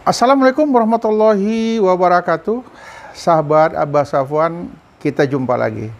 Assalamualaikum warahmatullahi wabarakatuh. Sahabat Abah Safwan, kita jumpa lagi.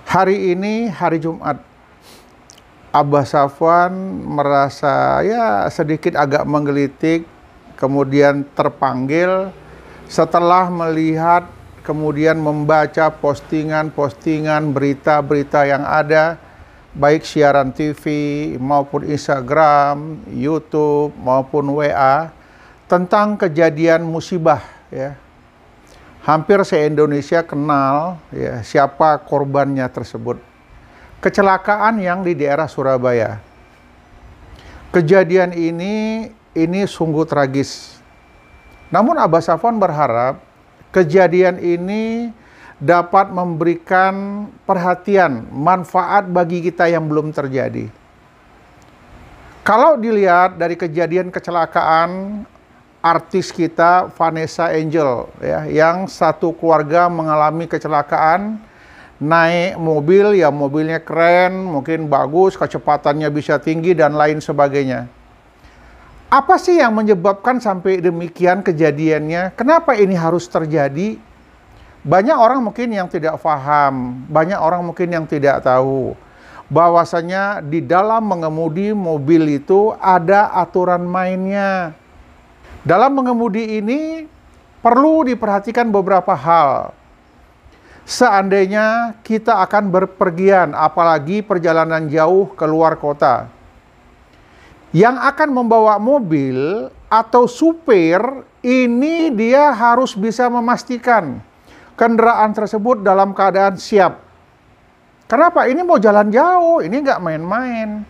Hari ini hari Jumat. Abah Safwan merasa sedikit agak menggelitik, kemudian terpanggil setelah melihat, kemudian membaca postingan-postingan berita-berita yang ada, baik siaran TV maupun Instagram, YouTube maupun WA, tentang kejadian musibah ya. Hampir se-Indonesia kenal ya siapa korbannya tersebut. Kecelakaan yang di daerah Surabaya. Kejadian ini sungguh tragis. Namun Abah Safwan berharap kejadian ini dapat memberikan perhatian, manfaat bagi kita yang belum terjadi. Kalau dilihat dari kejadian kecelakaan artis kita Vanessa Angel ya, yang satu keluarga mengalami kecelakaan, naik mobil, ya mobilnya keren, mungkin bagus, kecepatannya bisa tinggi dan lain sebagainya. Apa sih yang menyebabkan sampai demikian kejadiannya? Kenapa ini harus terjadi? Banyak orang mungkin yang tidak paham, banyak orang mungkin yang tidak tahu bahwasanya di dalam mengemudi mobil itu ada aturan mainnya. Dalam mengemudi ini perlu diperhatikan beberapa hal. Seandainya kita akan berpergian, apalagi perjalanan jauh keluar kota, yang akan membawa mobil atau supir ini dia harus bisa memastikan kendaraan tersebut dalam keadaan siap. Kenapa? Ini mau jalan jauh, ini nggak main-main.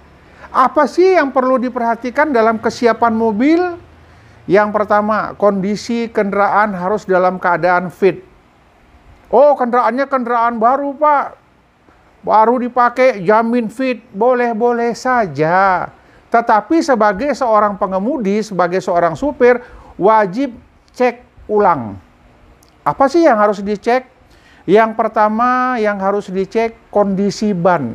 Apa sih yang perlu diperhatikan dalam kesiapan mobil? Yang pertama, kondisi kendaraan harus dalam keadaan fit. Oh, kendaraannya kendaraan baru, Pak. Baru dipakai, jamin fit. Boleh-boleh saja. Tetapi sebagai seorang pengemudi, sebagai seorang supir, wajib cek ulang. Apa sih yang harus dicek? Yang pertama yang harus dicek kondisi ban.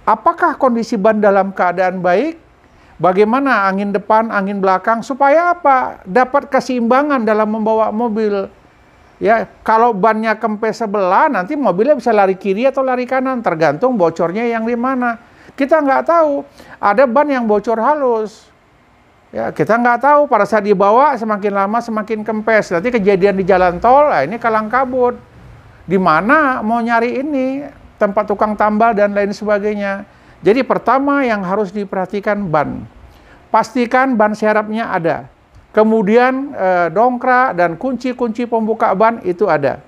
Apakah kondisi ban dalam keadaan baik? Bagaimana angin depan, angin belakang, supaya apa? Dapat keseimbangan dalam membawa mobil. Ya, kalau bannya kempes sebelah, nanti mobilnya bisa lari kiri atau lari kanan, tergantung bocornya yang di mana. Kita nggak tahu. Ada ban yang bocor halus. Ya, kita nggak tahu. Pada saat dibawa, semakin lama semakin kempes. Nanti kejadian di jalan tol, ini kalang kabut. Di mana mau nyari ini? Tempat tukang tambal dan lain sebagainya. Jadi pertama yang harus diperhatikan ban. Pastikan ban serepnya ada. Kemudian dongkrak dan kunci-kunci pembuka ban itu ada.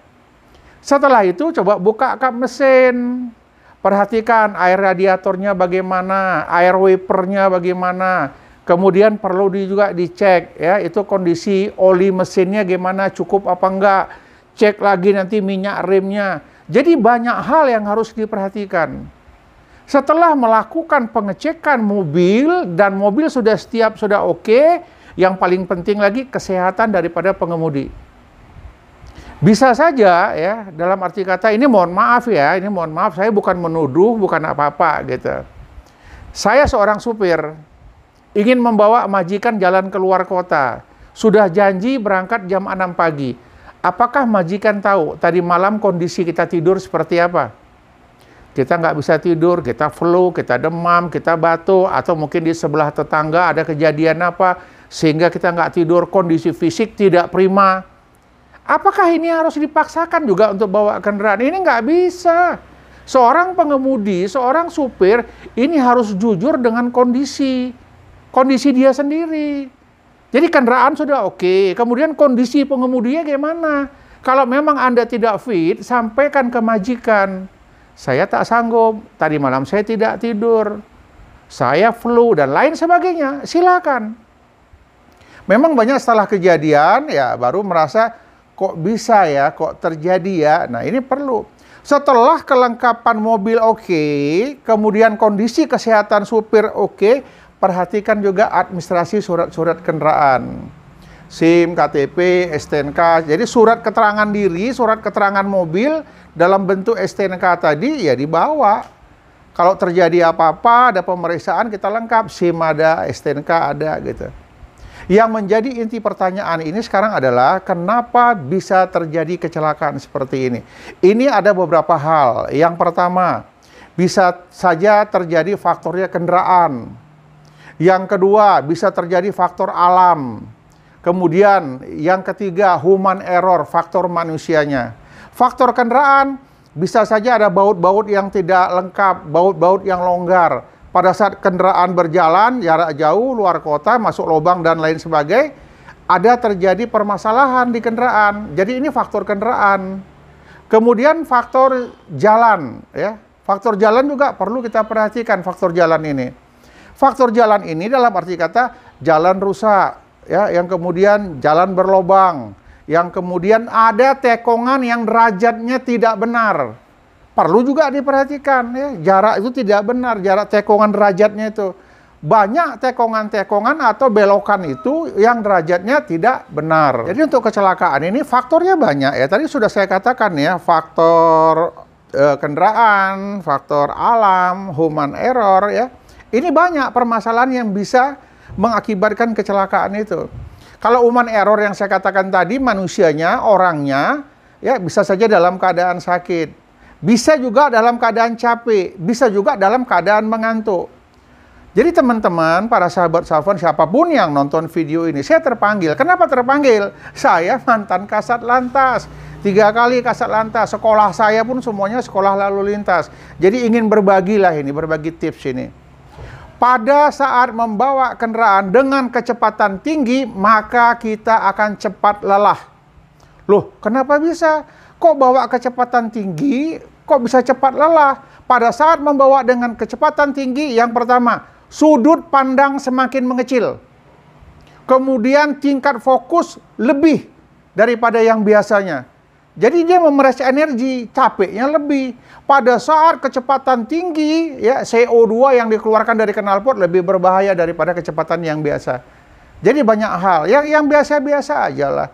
Setelah itu coba buka kap mesin. Perhatikan air radiatornya bagaimana, air wipernya bagaimana. Kemudian perlu juga dicek ya, itu kondisi oli mesinnya gimana, cukup apa enggak. Cek lagi nanti minyak remnya. Jadi banyak hal yang harus diperhatikan. Setelah melakukan pengecekan mobil dan mobil sudah siap, sudah oke, yang paling penting lagi kesehatan daripada pengemudi. Bisa saja ya, dalam arti kata ini mohon maaf ya, ini mohon maaf, saya bukan menuduh, bukan apa-apa gitu. Saya seorang supir, ingin membawa majikan jalan keluar kota. Sudah janji berangkat jam 6 pagi. Apakah majikan tahu tadi malam kondisi kita tidur seperti apa? Kita nggak bisa tidur, kita flu, kita demam, kita batuk, atau mungkin di sebelah tetangga ada kejadian apa, sehingga kita nggak tidur, kondisi fisik tidak prima. Apakah ini harus dipaksakan juga untuk bawa kendaraan? Ini nggak bisa. Seorang pengemudi, seorang supir, ini harus jujur dengan kondisi dia sendiri. Jadi kendaraan sudah oke, kemudian kondisi pengemudinya gimana? Kalau memang Anda tidak fit, sampaikan ke majikan. Saya tak sanggup, tadi malam saya tidak tidur, saya flu dan lain sebagainya, silakan. Memang banyak setelah kejadian ya baru merasa kok bisa ya, kok terjadi ya. Nah ini perlu. Setelah kelengkapan mobil oke, kemudian kondisi kesehatan supir oke, perhatikan juga administrasi surat-surat kendaraan. SIM, KTP, STNK. Jadi surat keterangan diri, surat keterangan mobil dalam bentuk STNK tadi ya dibawa. Kalau terjadi apa-apa, ada pemeriksaan kita lengkap, SIM ada, STNK ada gitu. Yang menjadi inti pertanyaan ini sekarang adalah kenapa bisa terjadi kecelakaan seperti ini? Ini ada beberapa hal. Yang pertama, bisa saja terjadi faktornya kendaraan. Yang kedua, bisa terjadi faktor alam. Kemudian yang ketiga, human error, faktor manusianya. Faktor kendaraan, bisa saja ada baut-baut yang tidak lengkap, baut-baut yang longgar. Pada saat kendaraan berjalan, jarak jauh, luar kota, masuk lubang dan lain sebagainya, ada terjadi permasalahan di kendaraan. Jadi ini faktor kendaraan. Kemudian faktor jalan, ya. Faktor jalan juga perlu kita perhatikan, faktor jalan ini. Faktor jalan ini dalam arti kata jalan rusak, ya, yang kemudian jalan berlobang, yang kemudian ada tekongan yang derajatnya tidak benar. Perlu juga diperhatikan, ya, jarak itu tidak benar, jarak tekongan derajatnya itu. Banyak tekongan-tekongan atau belokan itu yang derajatnya tidak benar. Jadi untuk kecelakaan ini faktornya banyak, ya. Tadi sudah saya katakan, ya, faktor kendaraan, faktor alam, human error, ya. Ini banyak permasalahan yang bisa mengakibatkan kecelakaan itu. Kalau human error yang saya katakan tadi, manusianya, orangnya, ya, bisa saja dalam keadaan sakit. Bisa juga dalam keadaan capek, bisa juga dalam keadaan mengantuk. Jadi teman-teman, para sahabat-sahabat, siapapun yang nonton video ini, saya terpanggil. Kenapa terpanggil? Saya mantan Kasat Lantas. 3 kali Kasat Lantas. Sekolah saya pun semuanya sekolah lalu lintas. Jadi ingin berbagilah ini, berbagi tips ini. Pada saat membawa kendaraan dengan kecepatan tinggi, maka kita akan cepat lelah. Loh, kenapa bisa? Kok bawa kecepatan tinggi, kok bisa cepat lelah? Pada saat membawa dengan kecepatan tinggi, yang pertama, sudut pandang semakin mengecil. Kemudian tingkat fokus lebih daripada yang biasanya. Jadi dia memeras energi, capeknya lebih. Pada saat kecepatan tinggi, ya, CO2 yang dikeluarkan dari knalpot lebih berbahaya daripada kecepatan yang biasa. Jadi banyak hal, yang biasa-biasa aja lah.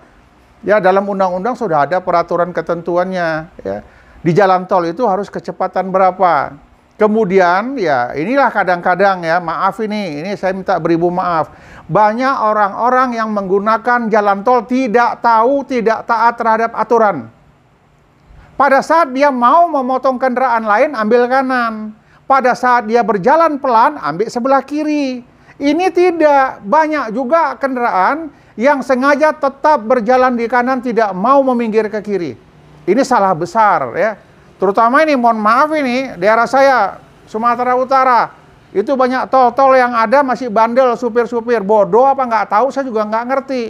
Ya, dalam undang-undang sudah ada peraturan ketentuannya, ya. Di jalan tol itu harus kecepatan berapa. Kemudian, ya, inilah kadang-kadang, ya, maaf ini saya minta beribu maaf. Banyak orang-orang yang menggunakan jalan tol tidak tahu, tidak taat terhadap aturan. Pada saat dia mau memotong kendaraan lain, ambil kanan. Pada saat dia berjalan pelan, ambil sebelah kiri. Ini tidak. Banyak juga kendaraan yang sengaja tetap berjalan di kanan, tidak mau meminggir ke kiri. Ini salah besar, ya. Terutama ini, mohon maaf ini, daerah saya, Sumatera Utara. Itu banyak tol-tol yang ada masih bandel supir-supir. Bodoh apa nggak tahu, saya juga nggak ngerti.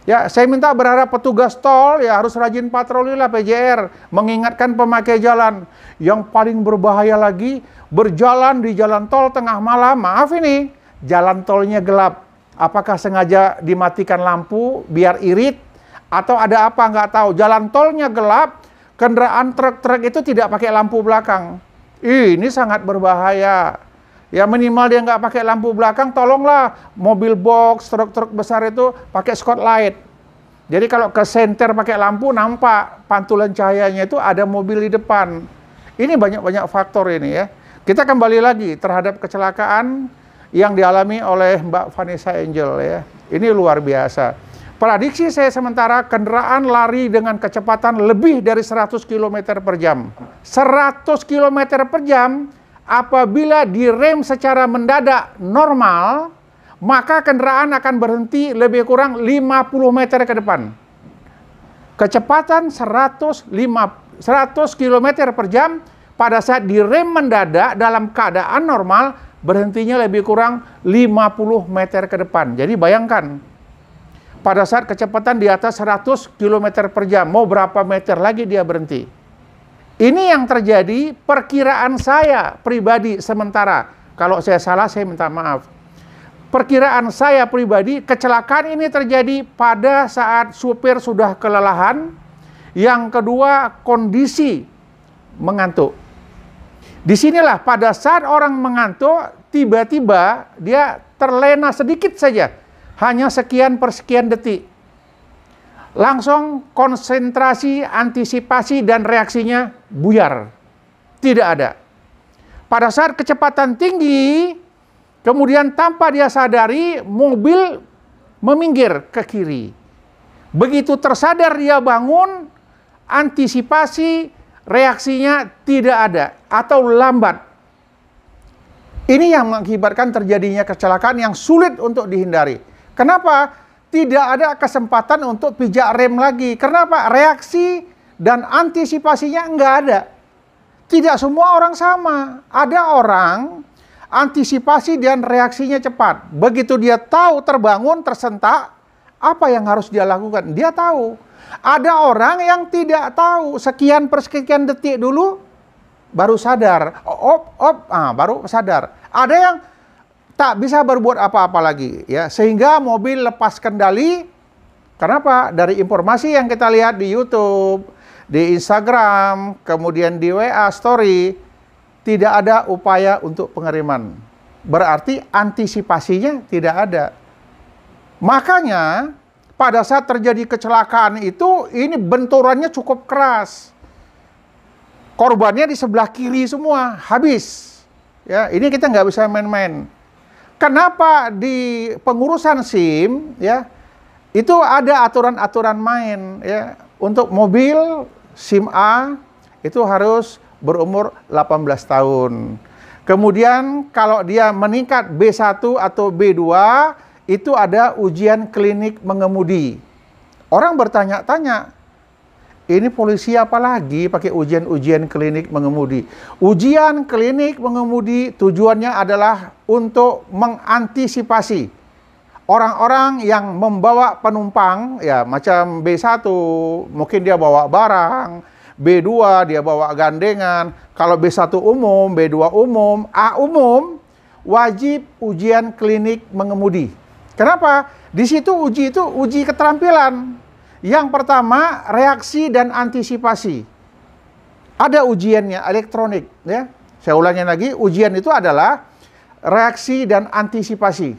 Ya, saya minta berharap petugas tol ya harus rajin patroli lah, PJR. Mengingatkan pemakai jalan. Yang paling berbahaya lagi, berjalan di jalan tol tengah malam. Maaf ini, jalan tolnya gelap. Apakah sengaja dimatikan lampu biar irit? Atau ada apa nggak tahu. Jalan tolnya gelap, kendaraan truk-truk itu tidak pakai lampu belakang. Ini sangat berbahaya. Ya minimal dia nggak pakai lampu belakang, tolonglah mobil box, truk-truk besar itu pakai spotlight. Jadi kalau ke senter pakai lampu, nampak pantulan cahayanya itu ada mobil di depan. Ini banyak-banyak faktor ini, ya. Kita kembali lagi terhadap kecelakaan yang dialami oleh Mbak Vanessa Angel, ya. Ini luar biasa. Prediksi saya sementara, kendaraan lari dengan kecepatan lebih dari 100 km per jam. 100 km per jam, apabila direm secara mendadak normal, maka kendaraan akan berhenti lebih kurang 50 meter ke depan. Kecepatan 100 km per jam, pada saat direm mendadak dalam keadaan normal, berhentinya lebih kurang 50 meter ke depan. Jadi bayangkan, pada saat kecepatan di atas 100 km per jam, mau berapa meter lagi dia berhenti. Ini yang terjadi, perkiraan saya pribadi sementara. Kalau saya salah, saya minta maaf. Perkiraan saya pribadi, kecelakaan ini terjadi pada saat supir sudah kelelahan. Yang kedua, kondisi mengantuk. Disinilah pada saat orang mengantuk, tiba-tiba dia terlena sedikit saja. Hanya sekian per sekian detik. Langsung konsentrasi, antisipasi, dan reaksinya buyar. Tidak ada. Pada saat kecepatan tinggi, kemudian tanpa dia sadari, mobil meminggir ke kiri. Begitu tersadar dia bangun, antisipasi reaksinya tidak ada atau lambat. Ini yang mengakibatkan terjadinya kecelakaan yang sulit untuk dihindari. Kenapa? Tidak ada kesempatan untuk pijak rem lagi. Kenapa? Reaksi dan antisipasinya nggak ada. Tidak semua orang sama. Ada orang antisipasi dan reaksinya cepat. Begitu dia tahu terbangun, tersentak, apa yang harus dia lakukan? Dia tahu. Ada orang yang tidak tahu. Sekian per sekian detik dulu, baru sadar. Baru sadar. Ada yang tak bisa berbuat apa-apa lagi, ya, sehingga mobil lepas kendali. Kenapa? Dari informasi yang kita lihat di YouTube, di Instagram, kemudian di WA Story, tidak ada upaya untuk pengereman. Berarti antisipasinya tidak ada. Makanya pada saat terjadi kecelakaan itu, ini benturannya cukup keras. Korbannya di sebelah kiri semua, habis. Ya, ini kita nggak bisa main-main. Kenapa di pengurusan SIM, ya, itu ada aturan-aturan main, ya. Untuk mobil SIM A itu harus berumur 18 tahun. Kemudian kalau dia meningkat B1 atau B2, itu ada ujian klinik mengemudi. Orang bertanya-tanya, ini polisi apa lagi pakai ujian-ujian klinik mengemudi? Ujian klinik mengemudi tujuannya adalah untuk mengantisipasi orang-orang yang membawa penumpang, ya macam B1, mungkin dia bawa barang, B2 dia bawa gandengan, kalau B1 umum, B2 umum, A umum, wajib ujian klinik mengemudi. Kenapa? Di situ uji keterampilan. Yang pertama, reaksi dan antisipasi. Ada ujiannya, elektronik. Ya. Saya ulangi lagi, ujian itu adalah reaksi dan antisipasi.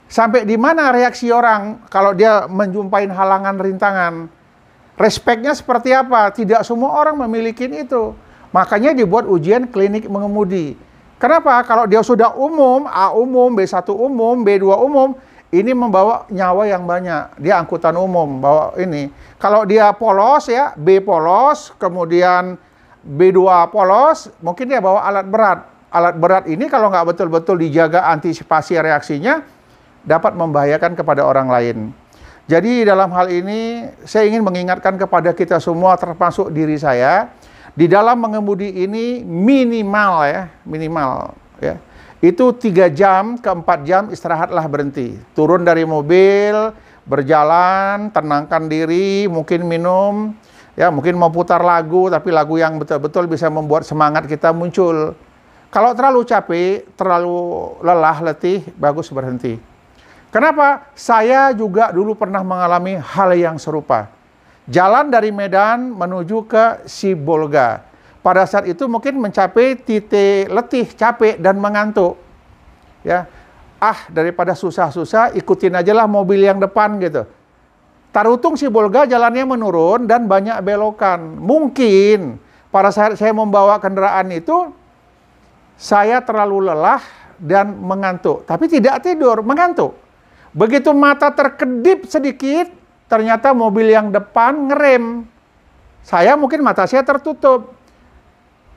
Sampai di mana reaksi orang kalau dia menjumpai halangan rintangan. Respeknya seperti apa? Tidak semua orang memiliki itu. Makanya dibuat ujian klinik mengemudi. Kenapa? Kalau dia sudah umum, A umum, B1 umum, B2 umum, ini membawa nyawa yang banyak. Dia angkutan umum, bawa ini. Kalau dia polos, ya, B polos, kemudian B2 polos, mungkin dia bawa alat berat. Alat berat ini kalau nggak betul-betul dijaga antisipasi reaksinya, dapat membahayakan kepada orang lain. Jadi dalam hal ini, saya ingin mengingatkan kepada kita semua, termasuk diri saya, di dalam mengemudi ini minimal, ya. Itu 3 jam ke 4 jam istirahatlah, berhenti. Turun dari mobil, berjalan, tenangkan diri, mungkin minum, ya mungkin mau putar lagu, tapi lagu yang betul-betul bisa membuat semangat kita muncul. Kalau terlalu capek, terlalu lelah, letih, bagus berhenti. Kenapa? Saya juga dulu pernah mengalami hal yang serupa. Jalan dari Medan menuju ke Sibolga. Pada saat itu mungkin mencapai titik letih, capek, dan mengantuk. Ya, daripada susah-susah, ikutin aja lah mobil yang depan gitu. Tarutung Sibolga jalannya menurun dan banyak belokan. Mungkin pada saat saya membawa kendaraan itu, saya terlalu lelah dan mengantuk. Tapi tidak tidur, mengantuk. Begitu mata terkedip sedikit, ternyata mobil yang depan ngerem. Saya mungkin mata saya tertutup.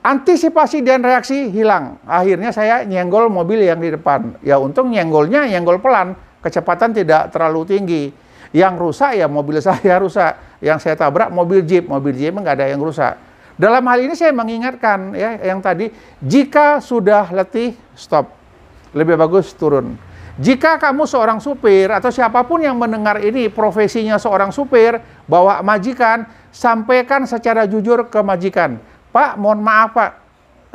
Antisipasi dan reaksi hilang. Akhirnya saya nyenggol mobil yang di depan. Ya untung nyenggolnya nyenggol pelan. Kecepatan tidak terlalu tinggi. Yang rusak ya mobil saya rusak. Yang saya tabrak mobil Jeep. Mobil Jeep nggak ada yang rusak. Dalam hal ini saya mengingatkan, ya, yang tadi, jika sudah letih, stop. Lebih bagus turun. Jika kamu seorang supir atau siapapun yang mendengar ini profesinya seorang supir, bawa majikan, sampaikan secara jujur ke majikan. Pak, mohon maaf Pak,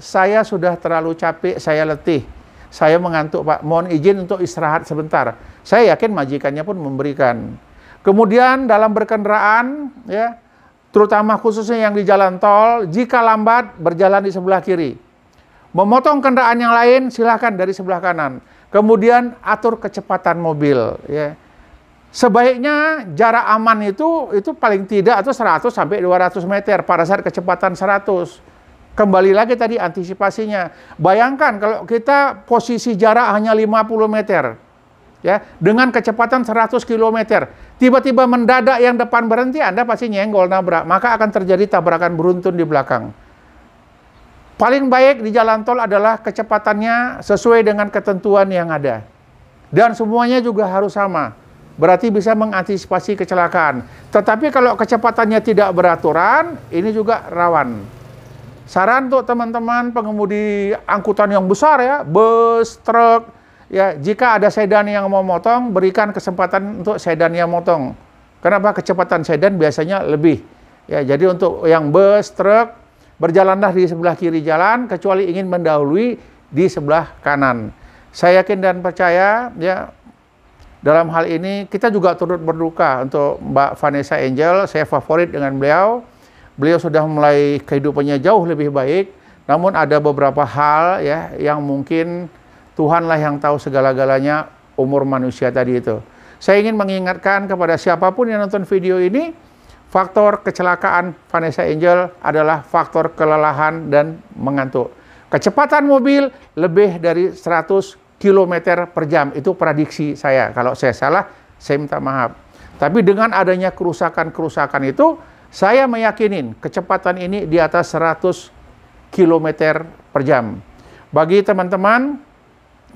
saya sudah terlalu capek, saya letih, saya mengantuk Pak, mohon izin untuk istirahat sebentar. Saya yakin majikannya pun memberikan. Kemudian dalam berkendaraan, ya, terutama khususnya yang di jalan tol, jika lambat berjalan di sebelah kiri. Memotong kendaraan yang lain silahkan dari sebelah kanan. Kemudian atur kecepatan mobil. Ya. Sebaiknya jarak aman itu paling tidak atau 100 sampai 200 meter pada saat kecepatan 100. Kembali lagi tadi antisipasinya. Bayangkan kalau kita posisi jarak hanya 50 meter. ya, dengan kecepatan 100 km. Tiba-tiba mendadak yang depan berhenti, Anda pasti nyenggol, nabrak. Maka akan terjadi tabrakan beruntun di belakang. Paling baik di jalan tol adalah kecepatannya sesuai dengan ketentuan yang ada. Dan semuanya juga harus sama. Berarti bisa mengantisipasi kecelakaan. Tetapi kalau kecepatannya tidak beraturan, ini juga rawan. Saran untuk teman-teman pengemudi angkutan yang besar ya, bus, truk, ya, jika ada sedan yang mau motong, berikan kesempatan untuk sedan yang motong. Kenapa? Kecepatan sedan biasanya lebih. Ya, jadi untuk yang bus, truk, berjalanlah di sebelah kiri jalan, kecuali ingin mendahului di sebelah kanan. Saya yakin dan percaya, ya, dalam hal ini kita juga turut berduka untuk Mbak Vanessa Angel. Saya favorit dengan beliau. Beliau sudah mulai kehidupannya jauh lebih baik. Namun ada beberapa hal ya yang mungkin Tuhanlah yang tahu segala-galanya umur manusia tadi itu. Saya ingin mengingatkan kepada siapapun yang nonton video ini, faktor kecelakaan Vanessa Angel adalah faktor kelelahan dan mengantuk. Kecepatan mobil lebih dari 100 km per jam, itu prediksi saya. Kalau saya salah, saya minta maaf. Tapi dengan adanya kerusakan-kerusakan itu, saya meyakinin kecepatan ini di atas 100 km per jam. Bagi teman-teman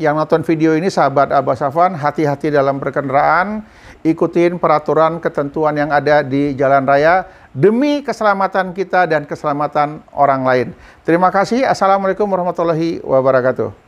yang nonton video ini, sahabat Abah Safwan, hati-hati dalam berkendaraan, ikutin peraturan ketentuan yang ada di jalan raya demi keselamatan kita dan keselamatan orang lain. Terima kasih. Assalamualaikum warahmatullahi wabarakatuh.